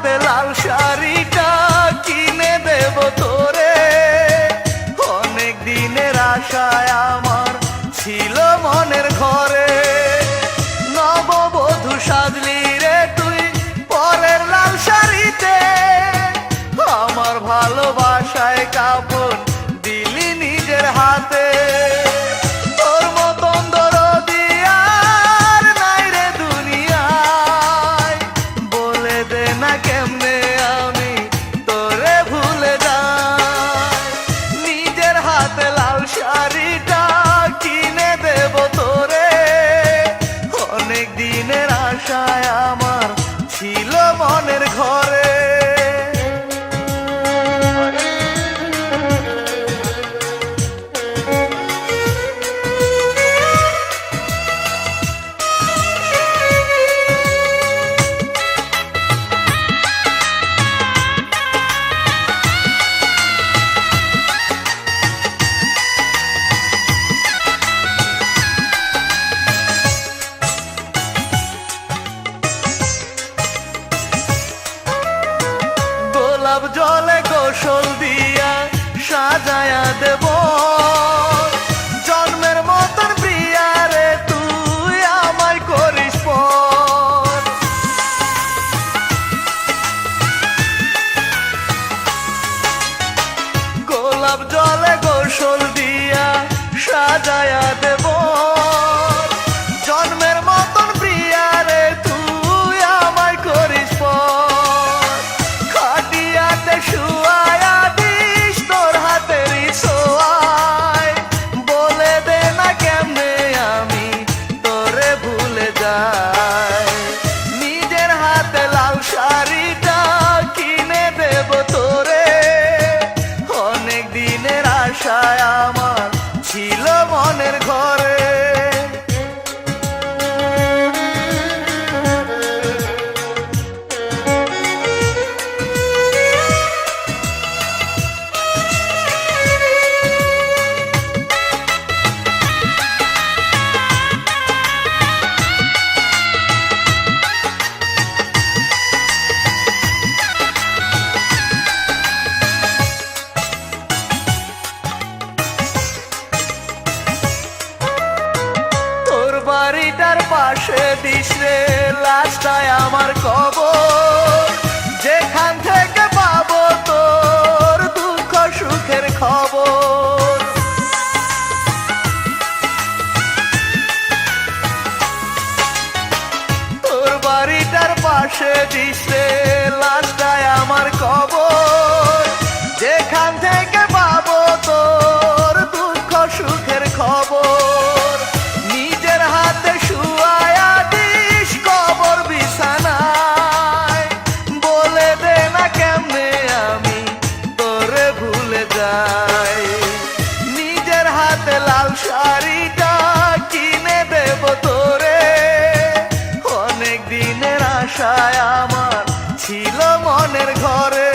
হাতে লাল শাড়িটা কিনে দেব তোরে, অনেক দিনের আশায় আমার ছিল মনের ঘরে। নববধূ সাজলি রে তুই পরের লাল শাড়িতে, আমার ভালোবাসায় কাপড় দিলি নিজের হাতে। তোর মতন দরদি আর নাই রে দুনিয়ায়, বলে দে না কেমনে আমি তোরে ভুলে যাই। নিজের হাতে লাল শাড়িটা কিনে দেব তোরে, অনেক দিনের আশায় আমার ছিল মনের ঘরে। গোলাপ জলে গোসল দিয়া সাজায়া দেব, জন্মের মতন প্রিয়া রে তুই আমায় করিস পর। গোলাপ জলে গোসল দিয়া সাজায়া দেব, জন্মের মতন প্রিয়া রে তুই আমায় করিস পর। খাটিয়াতে শুয়ায়া দিস তোর হাতেরই ছোঁয়ায়, বলে দে না কেমনে আমি তোরে ভুলে যাই। নিজের হাতে লাল শাড়িটা কিনে দেব তোরে, অনেক দিনের আশায় আমার ছিল মনের ঘরে। বাড়িটার পাশে দিস রে লাশটায় আমার কবর, যেখান থেকে পাবো তোর দুঃখ সুখের খবর। তোর বাড়িটার পাশে দিস রে লাশটায় আমার কবর, যেখান থেকে পাবো তোর দুঃখ সুখের খবর। নিজের হাতে শুয়ায়া দিস কবর বিছানায়, বলে দে না কেমনে আমি তোরে ভুলে যাই। নিজের হাতে লাল শাড়িটা কিনে দেব তোরে, অনেক দিনের আশায় আমার ছিল মনের ঘরে।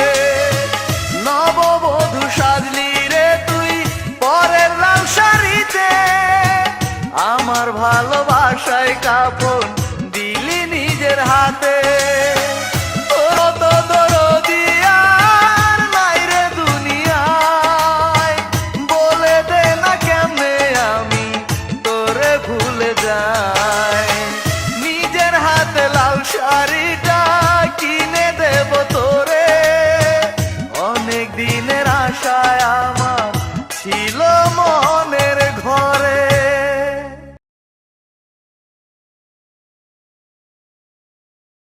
নববধূ সাজলি রে তুই পরের লাল শাড়িতে, আমার ভালোবাসায় কাপড় দিলি নিজের হাতে।